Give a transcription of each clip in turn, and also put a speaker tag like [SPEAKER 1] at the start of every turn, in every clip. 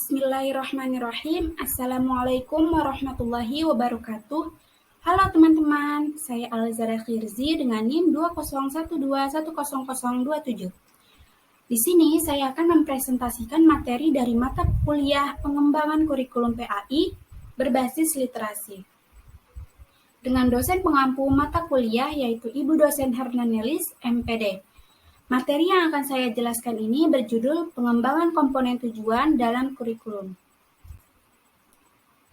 [SPEAKER 1] Bismillahirrahmanirrahim. Assalamualaikum warahmatullahi wabarakatuh. Halo teman-teman, saya Alzara Khirzi dengan NIM 2012100027. Di sini saya akan mempresentasikan materi dari mata kuliah pengembangan kurikulum PAI berbasis literasi. Dengan dosen pengampu mata kuliah yaitu Ibu Dosen Hernanelis, MPD. Materi yang akan saya jelaskan ini berjudul pengembangan komponen tujuan dalam kurikulum.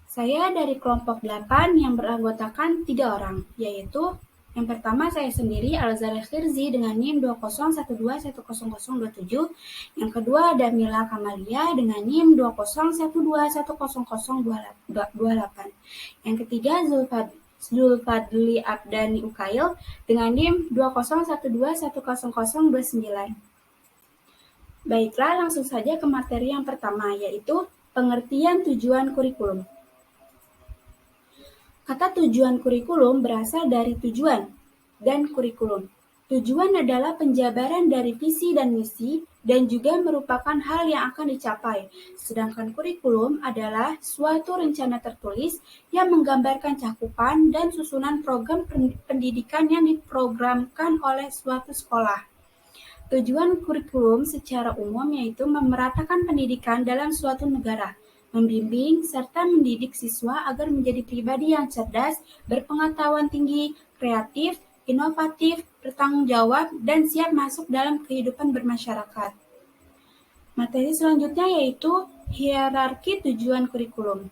[SPEAKER 1] Saya dari kelompok 8 yang beranggotakan 3 orang, yaitu yang pertama saya sendiri Alzara Khirzi dengan NIM 2012100027, yang kedua ada Mila Kamalia dengan NIM 2012100028, yang ketiga Zulfadli Abdani Ukail dengan NIM 2012100029. Baiklah, langsung saja ke materi yang pertama, yaitu pengertian tujuan kurikulum. Kata tujuan kurikulum berasal dari tujuan dan kurikulum. Tujuan adalah penjabaran dari visi dan misi dan juga merupakan hal yang akan dicapai. Sedangkan kurikulum adalah suatu rencana tertulis yang menggambarkan cakupan dan susunan program pendidikan yang diprogramkan oleh suatu sekolah. Tujuan kurikulum secara umum yaitu memeratakan pendidikan dalam suatu negara, membimbing serta mendidik siswa agar menjadi pribadi yang cerdas, berpengetahuan tinggi, kreatif, inovatif, bertanggung jawab, dan siap masuk dalam kehidupan bermasyarakat. Materi selanjutnya yaitu hierarki tujuan kurikulum.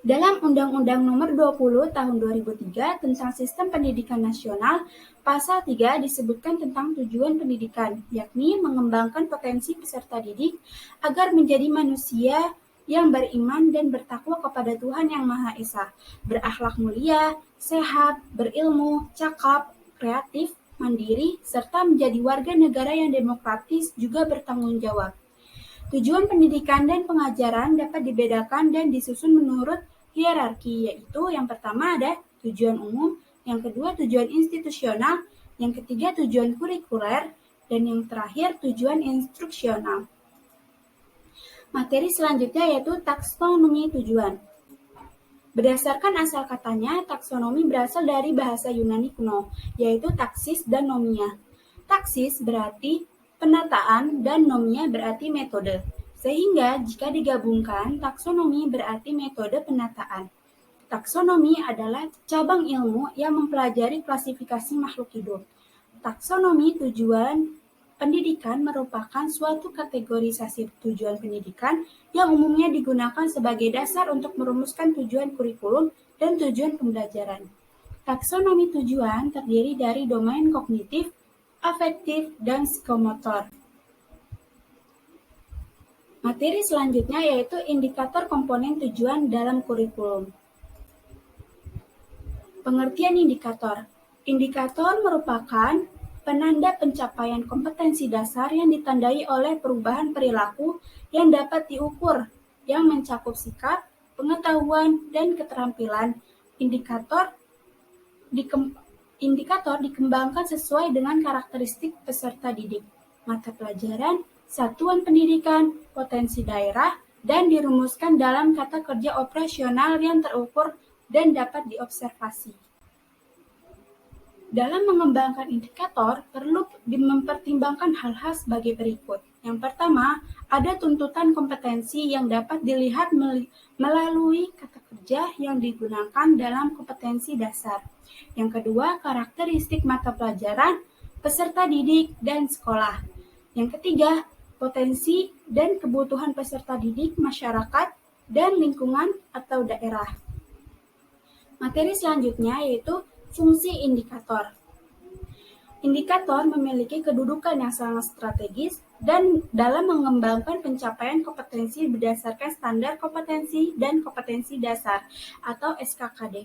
[SPEAKER 1] Dalam Undang-Undang Nomor 20 Tahun 2003 tentang Sistem Pendidikan Nasional, Pasal 3 disebutkan tentang tujuan pendidikan, yakni mengembangkan potensi peserta didik agar menjadi manusia yang beriman dan bertakwa kepada Tuhan Yang Maha Esa, berakhlak mulia, sehat, berilmu, cakap, kreatif, mandiri, serta menjadi warga negara yang demokratis juga bertanggung jawab. Tujuan pendidikan dan pengajaran dapat dibedakan dan disusun menurut hierarki, yaitu yang pertama ada tujuan umum, yang kedua tujuan institusional, yang ketiga tujuan kurikuler, dan yang terakhir tujuan instruksional. Materi selanjutnya yaitu taksonomi tujuan. Berdasarkan asal katanya, taksonomi berasal dari bahasa Yunani kuno, yaitu taksis dan nomia. Taksis berarti penataan dan nomia berarti metode. Sehingga jika digabungkan, taksonomi berarti metode penataan. Taksonomi adalah cabang ilmu yang mempelajari klasifikasi makhluk hidup. Taksonomi tujuan pendidikan merupakan suatu kategorisasi tujuan pendidikan yang umumnya digunakan sebagai dasar untuk merumuskan tujuan kurikulum dan tujuan pembelajaran. Taksonomi tujuan terdiri dari domain kognitif, afektif, dan psikomotor. Materi selanjutnya yaitu indikator komponen tujuan dalam kurikulum. Pengertian indikator. Indikator merupakan penanda pencapaian kompetensi dasar yang ditandai oleh perubahan perilaku yang dapat diukur, yang mencakup sikap, pengetahuan, dan keterampilan. Indikator dikembangkan sesuai dengan karakteristik peserta didik, mata pelajaran, satuan pendidikan, potensi daerah, dan dirumuskan dalam kata kerja operasional yang terukur dan dapat diobservasi. Dalam mengembangkan indikator, perlu mempertimbangkan hal-hal sebagai berikut. Yang pertama, ada tuntutan kompetensi yang dapat dilihat melalui kata kerja yang digunakan dalam kompetensi dasar. Yang kedua, karakteristik mata pelajaran, peserta didik, dan sekolah. Yang ketiga, potensi dan kebutuhan peserta didik, masyarakat, dan lingkungan atau daerah. Materi selanjutnya yaitu fungsi indikator. Indikator memiliki kedudukan yang sangat strategis dan dalam mengembangkan pencapaian kompetensi berdasarkan standar kompetensi dan kompetensi dasar atau SKKD.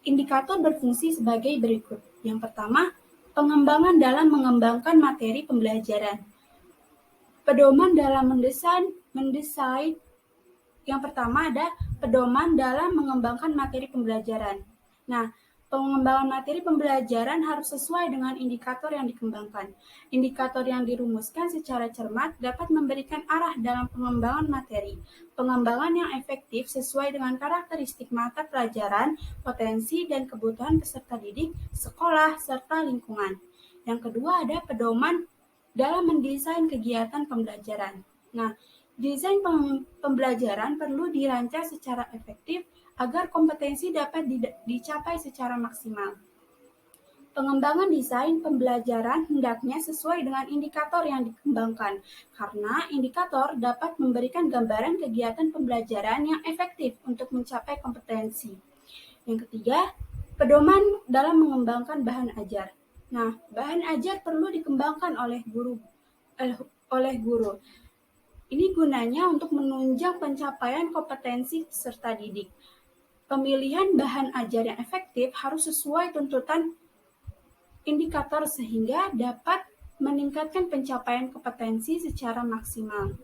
[SPEAKER 1] Indikator berfungsi sebagai berikut. Yang pertama, pengembangan dalam mengembangkan materi pembelajaran. Pedoman dalam mendesain. Yang pertama ada pedoman dalam mengembangkan materi pembelajaran. Nah, Pengembangan materi pembelajaran harus sesuai dengan indikator yang dikembangkan. Indikator yang dirumuskan secara cermat dapat memberikan arah dalam pengembangan materi. Pengembangan yang efektif sesuai dengan karakteristik mata pelajaran, potensi, dan kebutuhan peserta didik, sekolah, serta lingkungan. Yang kedua ada pedoman dalam mendesain kegiatan pembelajaran. Nah, desain pembelajaran perlu dirancang secara efektif agar kompetensi dapat dicapai secara maksimal. Pengembangan desain pembelajaran hendaknya sesuai dengan indikator yang dikembangkan, karena indikator dapat memberikan gambaran kegiatan pembelajaran yang efektif untuk mencapai kompetensi. Yang ketiga, pedoman dalam mengembangkan bahan ajar. Nah, bahan ajar perlu dikembangkan oleh guru. Ini gunanya untuk menunjang pencapaian kompetensi peserta didik. Pemilihan bahan ajar yang efektif harus sesuai tuntutan indikator sehingga dapat meningkatkan pencapaian kompetensi secara maksimal.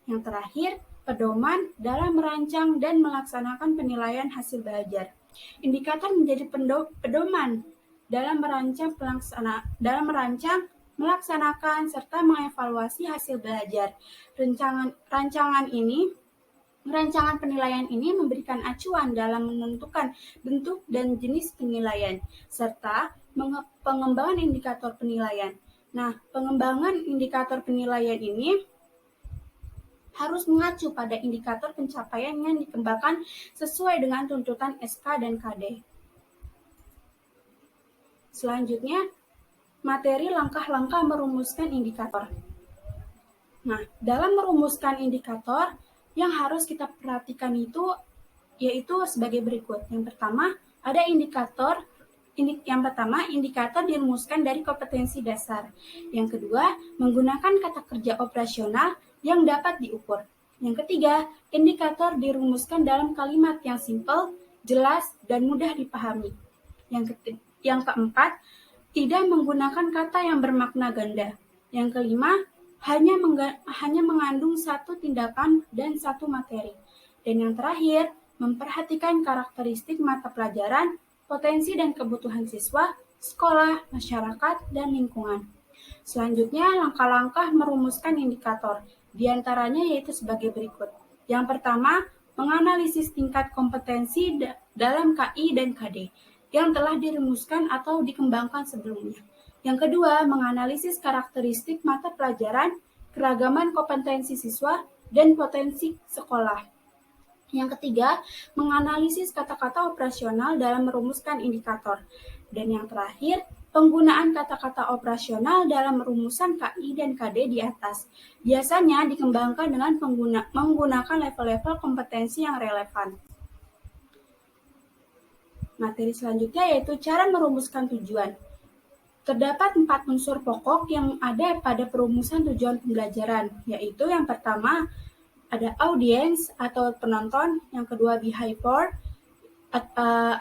[SPEAKER 1] Yang terakhir, pedoman dalam merancang dan melaksanakan penilaian hasil belajar. Indikator menjadi pedoman dalam merancang, melaksanakan, serta mengevaluasi hasil belajar. Rancangan penilaian ini memberikan acuan dalam menentukan bentuk dan jenis penilaian, serta pengembangan indikator penilaian. Nah, pengembangan indikator penilaian ini harus mengacu pada indikator pencapaian yang dikembangkan sesuai dengan tuntutan SK dan KD. Selanjutnya, materi langkah-langkah merumuskan indikator. Nah, dalam merumuskan indikator, yang harus kita perhatikan yaitu sebagai berikut. Yang pertama, indikator dirumuskan dari kompetensi dasar. Yang kedua, menggunakan kata kerja operasional yang dapat diukur. Yang ketiga, indikator dirumuskan dalam kalimat yang simpel, jelas, dan mudah dipahami. Yang keempat, tidak menggunakan kata yang bermakna ganda. Yang kelima, hanya mengandung satu tindakan dan satu materi. Dan yang terakhir, memperhatikan karakteristik mata pelajaran, potensi dan kebutuhan siswa, sekolah, masyarakat, dan lingkungan. Selanjutnya, langkah-langkah merumuskan indikator. Di antaranya yaitu sebagai berikut. Yang pertama, menganalisis tingkat kompetensi dalam KI dan KD yang telah dirumuskan atau dikembangkan sebelumnya. Yang kedua, menganalisis karakteristik mata pelajaran, keragaman kompetensi siswa, dan potensi sekolah. Yang ketiga, menganalisis kata-kata operasional dalam merumuskan indikator. Dan yang terakhir, penggunaan kata-kata operasional dalam rumusan KI dan KD di atas. Biasanya dikembangkan dengan menggunakan level-level kompetensi yang relevan. Materi selanjutnya yaitu cara merumuskan tujuan. Terdapat 4 unsur pokok yang ada pada perumusan tujuan pembelajaran, yaitu yang pertama ada audiens atau penonton, yang kedua behavior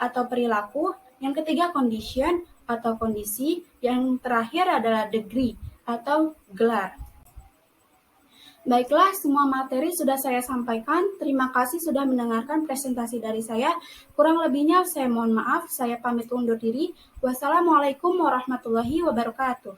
[SPEAKER 1] atau perilaku, yang ketiga condition atau kondisi, yang terakhir adalah degree atau gelar. Baiklah, semua materi sudah saya sampaikan. Terima kasih sudah mendengarkan presentasi dari saya. Kurang lebihnya saya mohon maaf. Saya pamit undur diri. Wassalamualaikum warahmatullahi wabarakatuh.